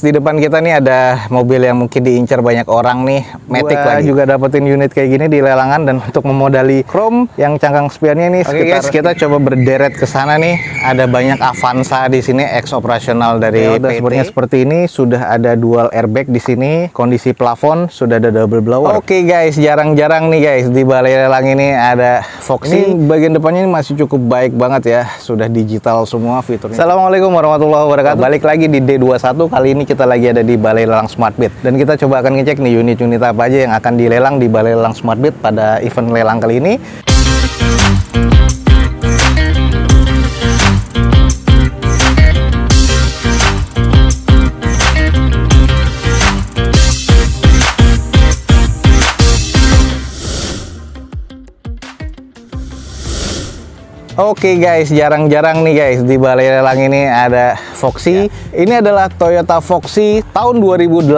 Di depan kita nih ada mobil yang mungkin diincar banyak orang nih, Matic lagi. Juga dapetin unit kayak gini di lelangan, dan untuk memodali chrome yang cangkang spionnya nih. Oke guys, kita coba berderet ke sana nih. Ada banyak Avanza di sini, ex operasional dari PT. Dashboardnya seperti ini, sudah ada dual airbag di sini, kondisi plafon sudah ada double blower. Oke guys, jarang-jarang nih guys di balai lelang ini ada Foxy. Ini bagian depannya ini masih cukup baik banget ya, sudah digital semua fiturnya. Assalamualaikum warahmatullahi wabarakatuh. Balik lagi di D21, kali ini kita lagi ada di balai lelang SmartBit, dan kita coba akan ngecek nih unit-unit apa aja yang akan dilelang di balai lelang SmartBit pada event lelang kali ini. Oke guys, jarang-jarang nih guys di balai lelang ini ada Foxy. Ini adalah Toyota Foxy tahun 2018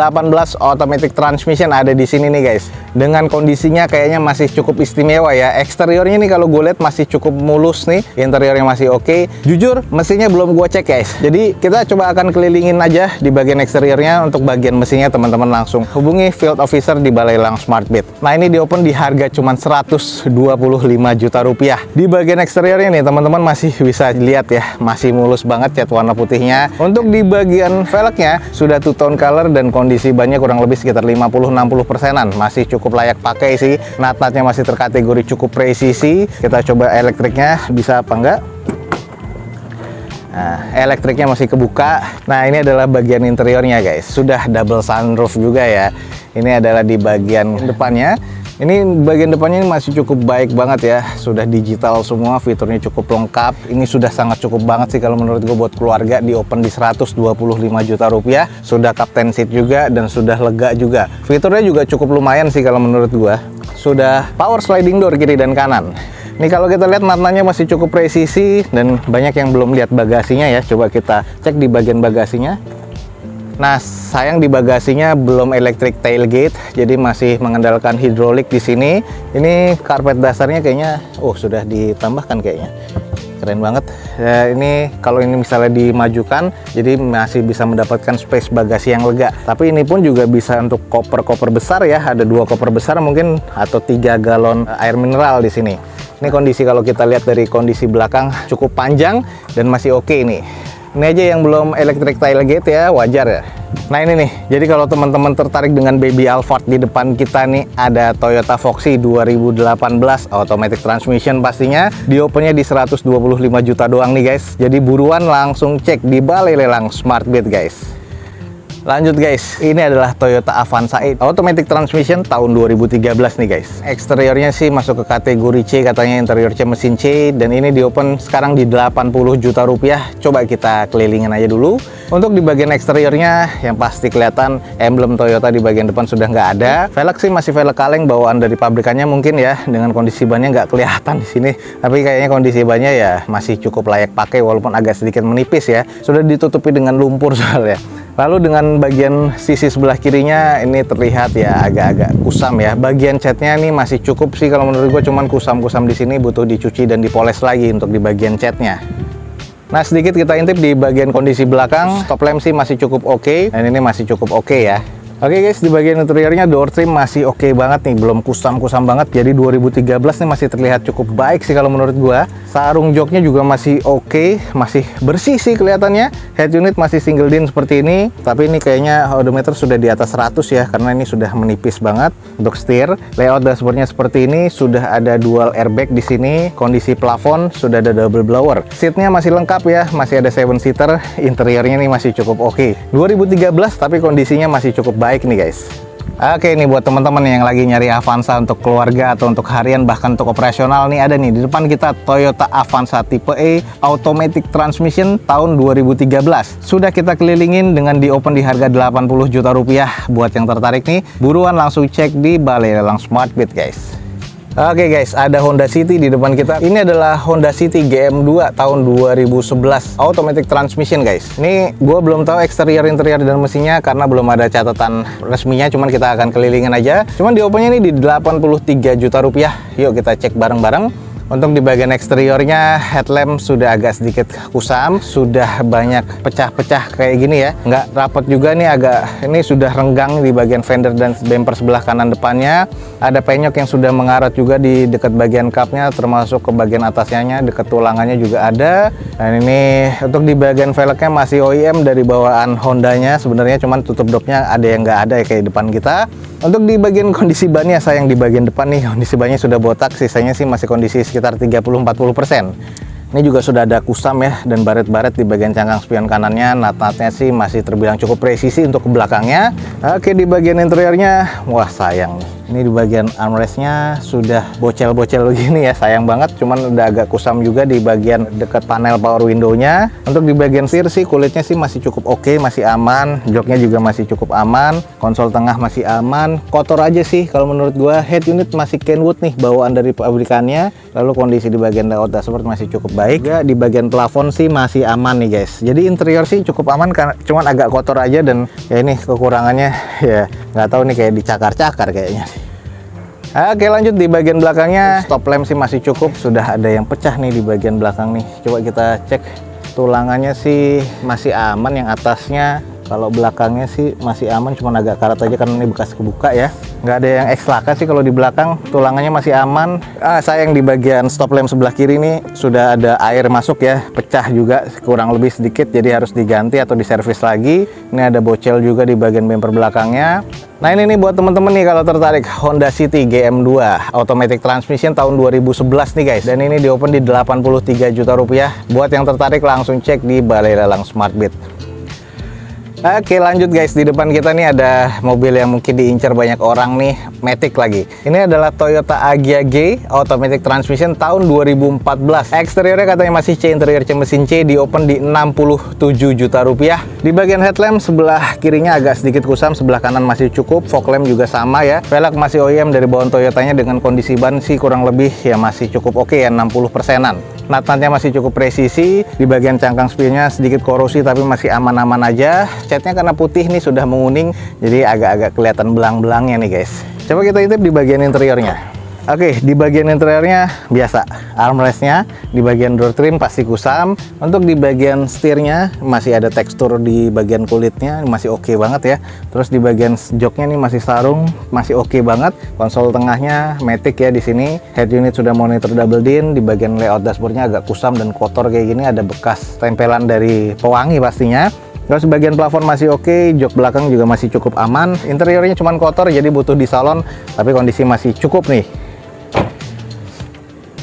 automatic transmission, ada di sini nih guys. Dengan kondisinya kayaknya masih cukup istimewa ya. Eksteriornya nih kalau gue lihat masih cukup mulus nih, interiornya masih oke. Jujur mesinnya belum gue cek guys. Jadi kita coba akan kelilingin aja di bagian eksteriornya. Untuk bagian mesinnya teman-teman langsung hubungi field officer di balai lelang SmartBit. Nah ini di open di harga cuma 125 juta rupiah. Di bagian eksteriornya nih teman-teman masih bisa lihat ya, masih mulus banget cat warna putihnya. Untuk di bagian velgnya sudah two tone color dan kondisi bannya kurang lebih sekitar 50-60%-an, masih cukup layak pakai sih. Nat-natnya masih terkategori cukup presisi. Kita coba elektriknya bisa apa enggak. Nah, elektriknya masih kebuka. Nah, ini adalah bagian interiornya guys. Sudah double sunroof juga ya. Ini adalah di bagian depannya. Ini bagian depannya masih cukup baik banget ya, sudah digital semua, fiturnya cukup lengkap. Ini sudah sangat cukup banget sih kalau menurut gue buat keluarga. Di open di 125 juta rupiah, sudah captain seat juga dan sudah lega juga. Fiturnya juga cukup lumayan sih kalau menurut gue. Sudah power sliding door kiri dan kanan. Nih kalau kita lihat matanya masih cukup presisi dan banyak yang belum lihat bagasinya ya. Coba kita cek di bagian bagasinya. Nah, sayang di bagasinya belum electric tailgate, jadi masih mengandalkan hidrolik di sini. Ini karpet dasarnya kayaknya, sudah ditambahkan kayaknya. Keren banget. Ya, ini kalau ini misalnya dimajukan, jadi masih bisa mendapatkan space bagasi yang lega. Tapi ini pun juga bisa untuk koper-koper besar ya. Ada 2 koper besar mungkin atau 3 galon air mineral di sini. Ini kondisi kalau kita lihat dari kondisi belakang cukup panjang dan masih oke nih. Ini aja yang belum electric tailgate ya, wajar ya. Nah ini nih, jadi kalau teman-teman tertarik dengan baby Alphard, di depan kita nih ada Toyota Foxy 2018 automatic transmission pastinya. Di opennya di 125 juta doang nih guys. Jadi buruan langsung cek di balai lelang SmartBit guys. Lanjut guys, ini adalah Toyota Avanza 8 automatic transmission tahun 2013 nih guys. Eksteriornya sih masuk ke kategori C, katanya interior C mesin C, dan ini di open sekarang di 80 juta rupiah. Coba kita kelilingin aja dulu. Untuk di bagian eksteriornya yang pasti kelihatan emblem Toyota di bagian depan sudah nggak ada. Velg sih masih velg kaleng bawaan dari pabrikannya mungkin ya, dengan kondisi bannya nggak kelihatan di sini. Tapi kayaknya kondisi bannya ya masih cukup layak pakai walaupun agak sedikit menipis ya. Sudah ditutupi dengan lumpur soalnya. Lalu dengan bagian sisi sebelah kirinya ini terlihat ya agak-agak kusam ya. Bagian catnya nih masih cukup sih kalau menurut gue, cuman kusam-kusam di sini, butuh dicuci dan dipoles lagi untuk di bagian catnya. Nah sedikit kita intip di bagian kondisi belakang, stop lamp sih masih cukup oke, dan ini masih cukup oke ya. Oke guys, di bagian interiornya door trim masih oke banget nih, belum kusam-kusam banget. Jadi 2013 nih masih terlihat cukup baik sih kalau menurut gua. Sarung joknya juga masih oke, masih bersih sih kelihatannya. Head unit masih single din seperti ini, tapi ini kayaknya odometer sudah di atas 100 ya, karena ini sudah menipis banget. Untuk setir, layout dashboardnya seperti ini, sudah ada dual airbag di sini, kondisi plafon sudah ada double blower. Seatnya masih lengkap ya, masih ada 7 seater, interiornya nih masih cukup oke. 2013 tapi kondisinya masih cukup baik nih guys. Oke, ini buat teman-teman yang lagi nyari Avanza untuk keluarga atau untuk harian bahkan untuk operasional nih, ada nih di depan kita Toyota Avanza tipe E automatic transmission tahun 2013. Sudah kita kelilingin dengan di open di harga 80 juta rupiah. Buat yang tertarik nih, buruan langsung cek di balai lelang SmartBit guys. Oke guys, ada Honda City di depan kita. Ini adalah Honda City GM2 tahun 2011 automatic transmission guys. Ini gue belum tahu eksterior, interior dan mesinnya karena belum ada catatan resminya, cuman kita akan kelilingin aja. Cuman di opennya ini di 83 juta rupiah. Yuk kita cek bareng-bareng. Untuk di bagian eksteriornya, headlamp sudah agak sedikit kusam, sudah banyak pecah-pecah kayak gini ya. Nggak rapat juga nih, ini sudah renggang di bagian fender dan bumper sebelah kanan depannya. Ada penyok yang sudah mengarat juga di dekat bagian cupnya, termasuk ke bagian atasnya, dekat tulangannya juga ada. Dan ini untuk di bagian velgnya masih OEM dari bawaan Hondanya sebenarnya, cuman tutup dopnya ada yang nggak ada ya kayak depan kita. Untuk di bagian kondisi bannya, sayang di bagian depan nih kondisi bannya sudah botak, sisanya sih masih kondisi sekitar 30-40%. Ini juga sudah ada kusam ya, dan baret-baret di bagian cangkang spion kanannya. Nat-natnya sih masih terbilang cukup presisi untuk ke belakangnya. Oke, di bagian interiornya, wah sayang nih. Ini di bagian armrestnya sudah bocel-bocel begini ya, sayang banget. Cuman udah agak kusam juga di bagian dekat panel power window-nya. Untuk di bagian setir sih kulitnya sih masih cukup oke, masih aman. Joknya juga masih cukup aman. Konsol tengah masih aman. Kotor aja sih kalau menurut gua. Head unit masih Kenwood nih, bawaan dari pabrikannya. Lalu kondisi di bagian layout dashboard masih cukup baik. Juga di bagian plafon sih masih aman nih guys. Jadi interior sih cukup aman, karena cuman agak kotor aja, dan ya ini kekurangannya ya nggak tahu nih, kayak dicakar-cakar kayaknya. Oke, lanjut di bagian belakangnya. Stop lamp sih masih cukup, sudah ada yang pecah nih di bagian belakang nih. Coba kita cek, tulangannya sih masih aman yang atasnya. Kalau belakangnya sih masih aman, cuma agak karat aja karena ini bekas kebuka ya. Nggak ada yang ekslaka sih kalau di belakang, tulangannya masih aman. Sayang di bagian stop lamp sebelah kiri ini sudah ada air masuk ya, pecah juga kurang lebih sedikit, jadi harus diganti atau diservis lagi. Ini ada bocel juga di bagian bumper belakangnya. Nah ini nih buat temen-temen nih kalau tertarik, Honda City GM2 automatic transmission tahun 2011 nih guys, dan ini di open di 83 juta rupiah. Buat yang tertarik langsung cek di Balai Lelang Smartbit. Oke, lanjut guys, di depan kita nih ada mobil yang mungkin diincar banyak orang nih, Matic lagi. Ini adalah Toyota Agya G automatic transmission tahun 2014. Eksteriornya katanya masih C, interior C mesin C, di open di 67 juta rupiah. Di bagian headlamp sebelah kirinya agak sedikit kusam, sebelah kanan masih cukup. Fog lamp juga sama ya. Velg masih OEM dari bawaan Toyotanya, dengan kondisi ban sih kurang lebih ya masih cukup oke ya, 60%-an. Nat-natnya masih cukup presisi. Di bagian cangkang spionnya sedikit korosi tapi masih aman-aman aja. Catnya karena putih nih sudah menguning, jadi agak-agak kelihatan belang-belangnya nih guys. Coba kita intip di bagian interiornya. Oke, di bagian interiornya biasa, armrestnya, di bagian door trim pasti kusam. Untuk di bagian setirnya masih ada tekstur di bagian kulitnya, masih oke banget ya. Terus di bagian joknya nih masih sarung, masih oke banget. Konsol tengahnya Matic ya di sini. Head unit sudah monitor double din. Di bagian layout dashboardnya agak kusam dan kotor kayak gini, ada bekas tempelan dari pewangi pastinya. Terus bagian plafon masih oke, jok belakang juga masih cukup aman. Interiornya cuman kotor jadi butuh di salon, tapi kondisi masih cukup nih.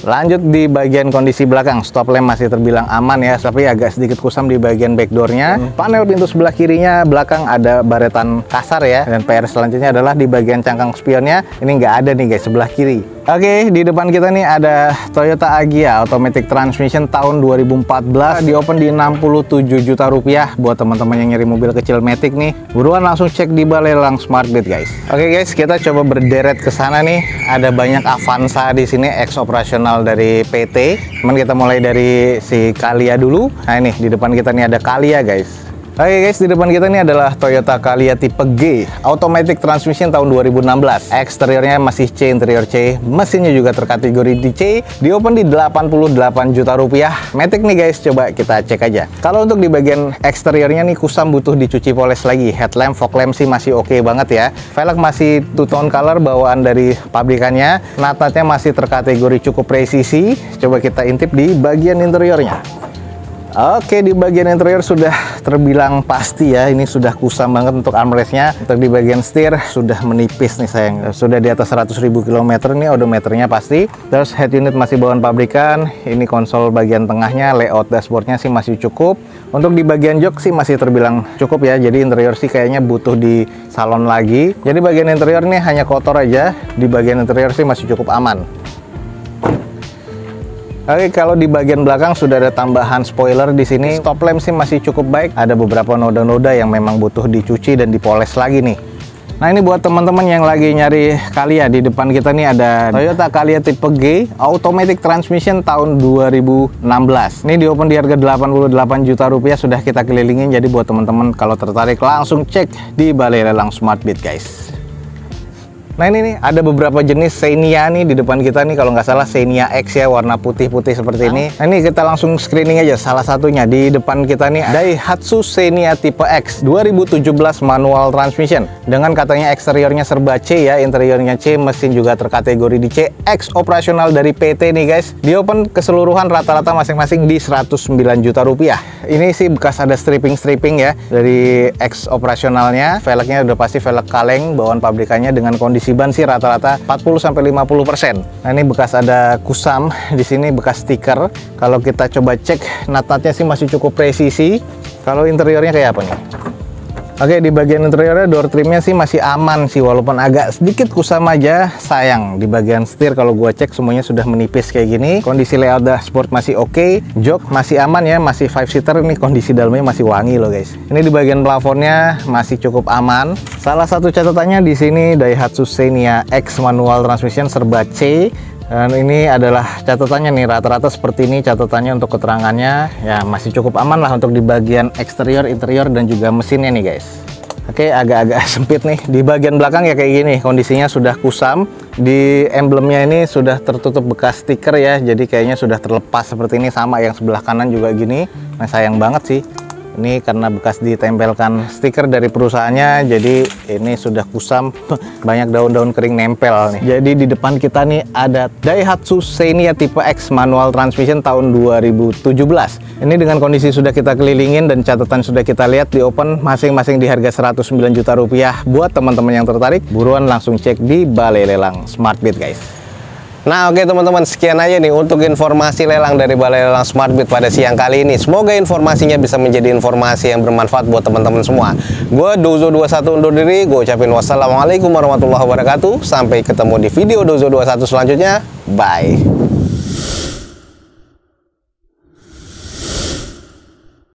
Lanjut di bagian kondisi belakang, stop lamp masih terbilang aman ya, tapi agak sedikit kusam di bagian back door-nya. Panel pintu sebelah kirinya belakang ada baretan kasar ya. Dan PR selanjutnya adalah di bagian cangkang spionnya, ini nggak ada nih guys, sebelah kiri. Oke, di depan kita nih ada Toyota Agya automatic transmission tahun 2014, di open di 67 juta rupiah. Buat teman-teman yang nyari mobil kecil Matic nih, buruan langsung cek di Balai Lelang Smartbit guys. Oke guys, kita coba berderet ke sana nih. Ada banyak Avanza di sini, ex operasional dari PT. Cuman kita mulai dari si Calya dulu. Nah ini di depan kita nih ada Calya guys. Oke guys, di depan kita ini adalah Toyota Calya tipe G automatic transmission tahun 2016. Eksteriornya masih C, interior C, mesinnya juga terkategori di C, di open di 88 juta rupiah. Matic nih guys, coba kita cek aja. Kalau untuk di bagian eksteriornya nih kusam, butuh dicuci poles lagi. Headlamp, fog lamp sih masih oke banget ya. Velg masih two tone color bawaan dari pabrikannya. Nat-natnya masih terkategori cukup presisi. Coba kita intip di bagian interiornya. Oke, di bagian interior sudah terbilang pasti ya, ini sudah kusam banget untuk armrestnya. Untuk di bagian setir sudah menipis nih sayang, sudah di atas 100.000 km nih odometernya pasti. Terus head unit masih bawaan pabrikan. Ini konsol bagian tengahnya, layout dashboardnya sih masih cukup. Untuk di bagian jok sih masih terbilang cukup ya, jadi interior sih kayaknya butuh di salon lagi. Jadi bagian interior nih hanya kotor aja, di bagian interior sih masih cukup aman. Oke, kalau di bagian belakang sudah ada tambahan spoiler di sini. Stop lamp sih masih cukup baik. Ada beberapa noda-noda yang memang butuh dicuci dan dipoles lagi nih. Nah ini buat teman-teman yang lagi nyari Calya, di depan kita nih ada Toyota Calya tipe G automatic transmission tahun 2016. Ini di open di harga 88 juta rupiah, sudah kita kelilingin. Jadi buat teman-teman kalau tertarik langsung cek di Balai Lelang Smartbit guys. Nah ini nih ada beberapa jenis Xenia nih di depan kita nih, kalau nggak salah Xenia X ya, warna putih-putih seperti ini. Nah ini kita langsung screening aja salah satunya. Di depan kita nih Daihatsu Xenia tipe X 2017 manual transmission, dengan katanya eksteriornya serba C ya, interiornya C, mesin juga terkategori di C, X operasional dari PT nih guys. Di open keseluruhan rata-rata masing-masing di 109 juta rupiah. Ini sih bekas ada stripping ya dari X operasionalnya. Velgnya udah pasti velg kaleng, bawaan pabrikannya, dengan kondisi ban sih rata-rata 40-50%. Nah ini bekas ada kusam di sini, bekas stiker. Kalau kita coba cek nat-natnya sih masih cukup presisi. Kalau interiornya kayak apa nih? Oke, di bagian interiornya door trimnya sih masih aman sih, walaupun agak sedikit kusam aja. Sayang, di bagian setir kalau gua cek semuanya sudah menipis kayak gini. Kondisi layout dashboard masih oke. Jok masih aman ya, masih 5-seater. Ini kondisi dalamnya masih wangi loh guys. Ini di bagian plafonnya masih cukup aman. Salah satu catatannya di sini Daihatsu Xenia X manual transmission serba C. Dan ini adalah catatannya nih, rata-rata seperti ini catatannya untuk keterangannya. Ya masih cukup aman lah untuk di bagian eksterior, interior, dan juga mesinnya nih guys. Oke, agak-agak sempit nih. Di bagian belakang ya kayak gini, kondisinya sudah kusam. Di emblemnya ini sudah tertutup bekas stiker ya, jadi kayaknya sudah terlepas seperti ini. Sama yang sebelah kanan juga gini. Nah sayang banget sih. Ini karena bekas ditempelkan stiker dari perusahaannya, jadi ini sudah kusam, banyak daun-daun kering nempel nih. Jadi di depan kita nih ada Daihatsu Xenia tipe X manual transmission tahun 2017. Ini dengan kondisi sudah kita kelilingin dan catatan sudah kita lihat di open, masing-masing di harga 109 juta rupiah. Buat teman-teman yang tertarik, buruan langsung cek di Balai Lelang Smartbeat guys. Nah oke teman-teman, sekian aja nih untuk informasi lelang dari Balai Lelang Smartbeat pada siang kali ini. Semoga informasinya bisa menjadi informasi yang bermanfaat buat teman-teman semua. Gue Dozo21 undur diri, gue ucapin wassalamualaikum warahmatullahi wabarakatuh. Sampai ketemu di video Dozo21 selanjutnya. Bye.